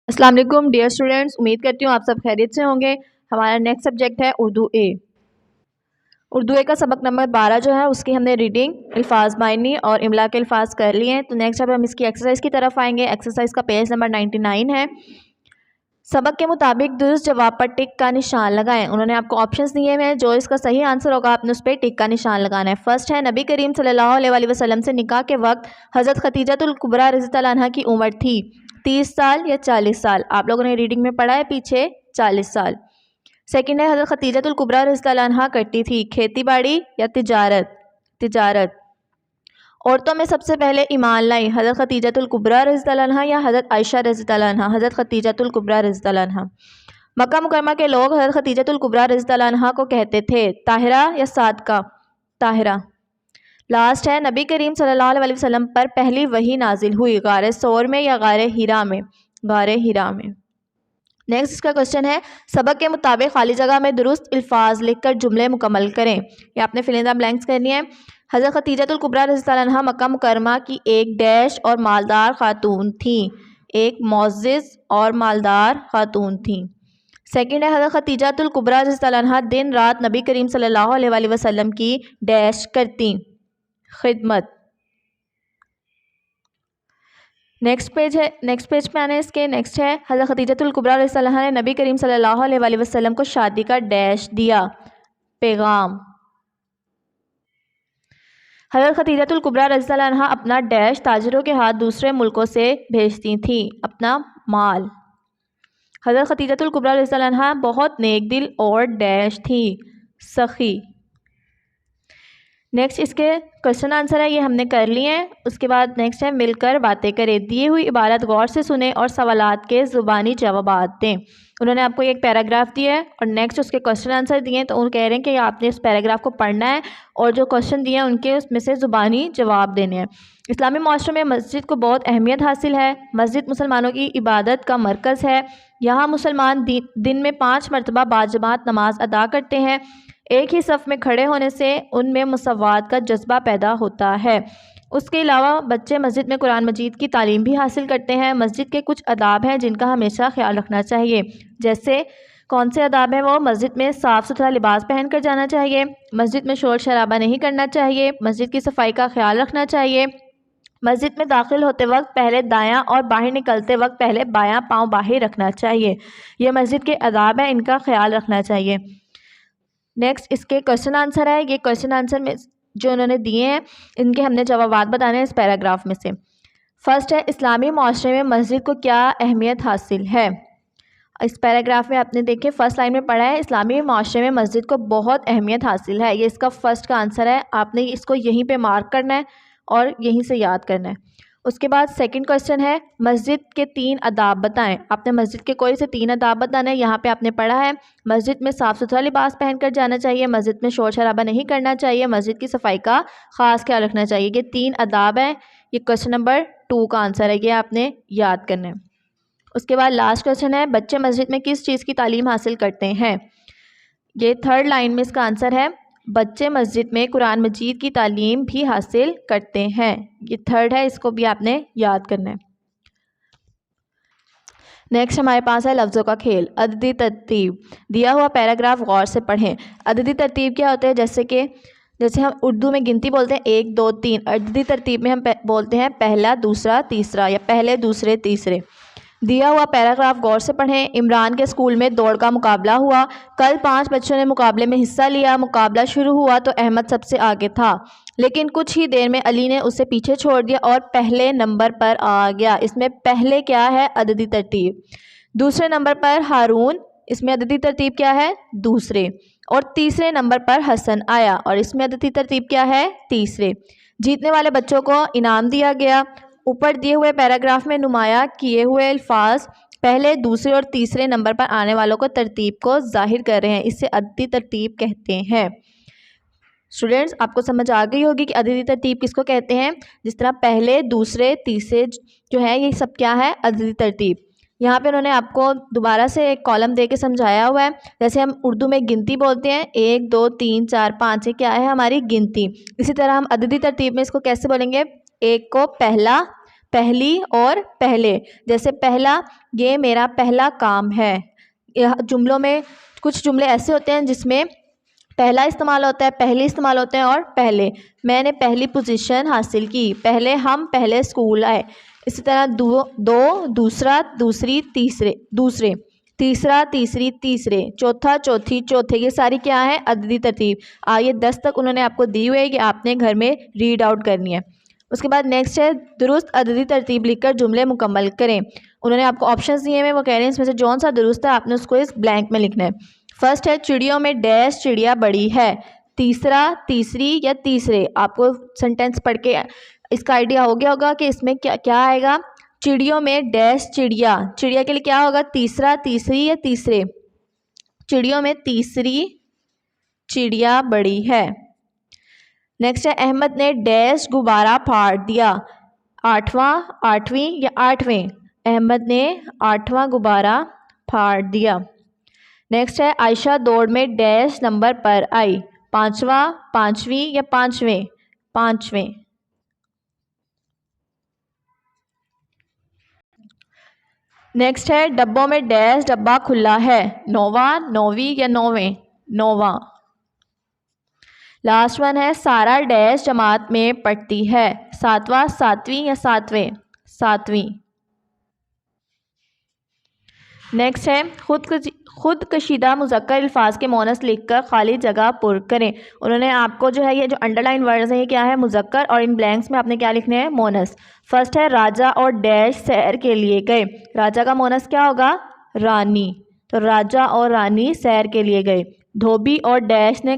अस्सलाम वालेकुम dear students, उम्मीद करती हूँ आप सब खैरियत से होंगे। हमारा नेक्स्ट सब्जेक्ट है उर्दू ए। उर्दू ए का सबक नंबर 12 जो है उसकी हमने रीडिंग, अल्फाज मायनी और इमला के अल्फाज कर लिए हैं। तो नेक्स्ट अब हम इसकी एक्सरसाइज की तरफ आएंगे। एक्सरसाइज का पेज नंबर 99 है। सबक के मुताबिक दुरुस्त जवाब पर टिक का निशान लगाएं। उन्होंने आपको ऑप्शंस दिए हुए हैं, जो इसका सही आंसर होगा आपने उस पर टिक का निशान लगाना है। फर्स्ट है, नबी करीम सल्लल्लाहु अलैहि वसल्लम से निकाह के वक्त हज़रत खदीजतुल कुबरा रज़ियल्लाहु अन्हा की उम्र थी 30 साल या 40 साल। आप लोगों ने रीडिंग में पढ़ा है पीछे 40 साल। सेकंड है, हज़रत खदीजतुल कुबरा रज़ियल्लाहु अन्हा करती थी खेती बाड़ी या तिजारत। औरतों में सबसे पहले ईमान लाई हज़रत खदीजतुल कुबरा रज़ियल्लाहु अन्हा या हज़रत आयशा रज़ियल्लाहु अन्हा। हज़रत खदीजतुल कुबरा रज़ियल्लाहु अन्हा। मक्का मुकरमा के लोग हज़रत खदीजतुल कुबरा रज़ियल्लाहु अन्हा को कहते थे ताहिरा या सादका। ताहिरा। लास्ट है, नबी करीम सल्लल्लाहु अलैहि वसल्लम पर पहली वही नाजिल हुई गारे सौर में या गारे हिरा में। गारे हिरा में। नेक्स्ट इसका क्वेश्चन है, सबक के मुताबिक खाली जगह में दुरुस्त अल्फाज लिखकर जुमले मुकम्मल करें। ये आपने फिल इन द ब्लैंक्स करनी है। हज़रत खदीजतुल कुबरा रज़ियल्लाहु अन्हा मक्का मुकरमा की एक डैश और मालदार खातून थी। एक मोअज़्ज़िज़ और मालदार खातून थी। सेकंड है, हज़रत खदीजतुल कुबरा रज़ियल्लाहु अन्हा दिन रात नबी करीम सल्लल्लाहु अलैहि वसल्लम की डैश करती खिदमत। नेक्स्ट पेज पे आने इसके। नेक्स्ट है, हज़रत खदीजतुल कुबरा रज़ियल्लाहु अन्हा ने नबी करीम सल्लल्लाहु अलैहि वसल्लम को शादी का डैश दिया पैगाम। हज़रत खदीजतुल कुबरा रज़ियल्लाहु अन्हा अपना डैश ताजिरों के हाथ दूसरे मुल्कों से भेजती थी अपना माल। हज़रत खदीजतुल कुबरा रज़ियल्लाहु अन्हा बहुत नेक दिल और डैश थी सखी। नेक्स्ट इसके क्वेश्चन आंसर है, ये हमने कर लिए हैं। उसके बाद नेक्स्ट है, मिलकर बातें करें। दी हुई इबारत गौर से सुने और सवालात के ज़ुबानी जवाबात दें। उन्होंने आपको एक पैराग्राफ दिया है और नेक्स्ट उसके क्वेश्चन आंसर दिए हैं। तो वो कह रहे हैं कि आपने इस पैराग्राफ को पढ़ना है और जो क्वेश्चन दिए हैं उनके उसमें से ज़ुबानी जवाब देने हैं। इस्लामी माशरे में मस्जिद को बहुत अहमियत हासिल है। मस्जिद मुसलमानों की इबादत का मरकज़ है। यहाँ मुसलमान दिन में 5 मरतबा बाजमात नमाज अदा करते हैं। एक ही सफ़ में खड़े होने से उनमें मुसव्वात का जज्बा पैदा होता है। उसके अलावा बच्चे मस्जिद में कुरान मजीद की तालीम भी हासिल करते हैं। मस्जिद के कुछ अदाब हैं जिनका हमेशा ख्याल रखना चाहिए। जैसे कौन से अदाब हैं वो? मस्जिद में साफ़ सुथरा लिबास पहन कर जाना चाहिए। मस्जिद में शोर शराबा नहीं करना चाहिए। मस्जिद की सफाई का ख्याल रखना चाहिए। मस्जिद में दाखिल होते वक्त पहले दायां और बाहर निकलते वक्त पहले बायां पाँव बाहर रखना चाहिए। ये मस्जिद के अदाब हैं, इनका ख्याल रखना चाहिए। नेक्स्ट इसके क्वेश्चन आंसर है। ये क्वेश्चन आंसर में जो उन्होंने दिए हैं इनके हमने जवाब बताने हैं इस पैराग्राफ में से। फर्स्ट है, इस्लामी माशरे में मस्जिद को क्या अहमियत हासिल है। इस पैराग्राफ में आपने देखे फर्स्ट लाइन में पढ़ा है, इस्लामी माशरे में मस्जिद को बहुत अहमियत हासिल है। ये इसका फर्स्ट का आंसर है। आपने इसको यहीं पे मार्क करना है और यहीं से याद करना है। उसके बाद सेकंड क्वेश्चन है, मस्जिद के 3 अदाब बताएं। आपने मस्जिद के कोई से 3 अदाब बताना है। यहाँ पे आपने पढ़ा है मस्जिद में साफ़ सुथरा लिबास पहन कर जाना चाहिए। मस्जिद में शोर शराबा नहीं करना चाहिए। मस्जिद की सफाई का ख़ास ख्याल रखना चाहिए। ये 3 अदाब हैं। ये क्वेश्चन नंबर 2 का आंसर है। ये आपने याद करना है। उसके बाद लास्ट क्वेश्चन है, बच्चे मस्जिद में किस चीज़ की तालीम हासिल करते हैं। ये थर्ड लाइन में इसका आंसर है, बच्चे मस्जिद में कुरान मजीद की तालीम भी हासिल करते हैं। ये थर्ड है, इसको भी आपने याद करना है। नेक्स्ट हमारे पास है लफ्ज़ों का खेल। अददी तरतीब। दिया हुआ पैराग्राफ गौर से पढ़ें। अददी तरतीब क्या होता है? जैसे हम उर्दू में गिनती बोलते हैं 1 2 3। अददी तरतीब में हम बोलते हैं पहला दूसरा तीसरा या पहले दूसरे तीसरे। दिया हुआ पैराग्राफ गौर से पढ़ें। इमरान के स्कूल में दौड़ का मुकाबला हुआ। कल 5 बच्चों ने मुकाबले में हिस्सा लिया। मुकाबला शुरू हुआ तो अहमद सबसे आगे था, लेकिन कुछ ही देर में अली ने उसे पीछे छोड़ दिया और पहले नंबर पर आ गया। इसमें पहले क्या है? अददी तरतीब। दूसरे नंबर पर हारून, इसमें अददी तरतीब क्या है? दूसरे। और तीसरे नंबर पर हसन आया और इसमें अददी तरतीब क्या है? तीसरे। जीतने वाले बच्चों को इनाम दिया गया। ऊपर दिए हुए पैराग्राफ में नुमाया किए हुए अल्फाज पहले दूसरे और तीसरे नंबर पर आने वालों को तरतीब को जाहिर कर रहे हैं। इससे अददी तरतीब कहते हैं। स्टूडेंट्स, आपको समझ आ गई होगी कि अददी तरतीब किसको कहते हैं। जिस तरह पहले दूसरे तीसरे जो है ये सब क्या है? अददी तरतीब। यहाँ पे उन्होंने आपको दोबारा से एक कॉलम दे के समझाया हुआ है। जैसे हम उर्दू में गिनती बोलते हैं 1 2 3 4 5, ये क्या है? हमारी गिनती। इसी तरह हम अददी तरतीब में इसको कैसे बोलेंगे? 1 को पहला, पहली और पहले। जैसे पहला, ये मेरा पहला काम है। यह जुमलों में कुछ जुमले ऐसे होते हैं जिसमें पहला इस्तेमाल होता है, पहली इस्तेमाल होते हैं और पहले। मैंने पहली पोजीशन हासिल की, पहले हम पहले स्कूल आए। इसी तरह दो, दूसरा, दूसरी, दूसरे, तीसरा, तीसरी, तीसरे, चौथा, चौथी, चौथे। ये सारी क्या है? अददी तरतीब। ये 10 तक उन्होंने आपको दी हुई है कि आपने घर में रीड आउट करनी है। उसके बाद नेक्स्ट है दुरुस्त अददी तरतीब लिखकर जुमले मुकम्मल करें। उन्होंने आपको ऑप्शंस दिए हैं, वो कह रहे हैं इसमें से जौन सा दुरुस्त है आपने उसको इस ब्लैंक में लिखना है। फर्स्ट है चिड़ियों में डैश चिड़िया बड़ी है। तीसरा, तीसरी या तीसरे। आपको सेंटेंस पढ़ के इसका आइडिया हो गया होगा कि इसमें क्या क्या आएगा। चिड़ियों में डैश चिड़िया, चिड़िया के लिए क्या होगा? तीसरा, तीसरी या तीसरे। चिड़ियों में तीसरी चिड़िया बड़ी है। नेक्स्ट है अहमद ने डैश गुब्बारा फाड़ दिया। आठवां, आठवीं या आठवें। अहमद ने आठवां गुब्बारा फाड़ दिया। नेक्स्ट है आयशा दौड़ में डैश नंबर पर आई। पांचवा, पांचवीं या पांचवें। पांचवें। नेक्स्ट है डब्बों में डैश डब्बा खुला है। नौवां, नौवीं या नौवें। नौवां। लास्ट वन है सारा डैश जमात में पढ़ती है। सातवां, सातवीं या सातवें। सातवीं। नेक्स्ट है खुद कशीदा मुज़क्कर अल्फाज के मोनस लिखकर खाली जगह पुर करें। उन्होंने आपको जो है ये जो अंडरलाइन वर्ड्स हैं ये क्या है? मुज़क्कर, और इन ब्लैंक्स में आपने क्या लिखने हैं? मोनस। फर्स्ट है राजा और डैश सैर के लिए गए। राजा का मोनस क्या होगा? रानी। तो राजा और रानी सैर के लिए गए। धोबी और डैश ने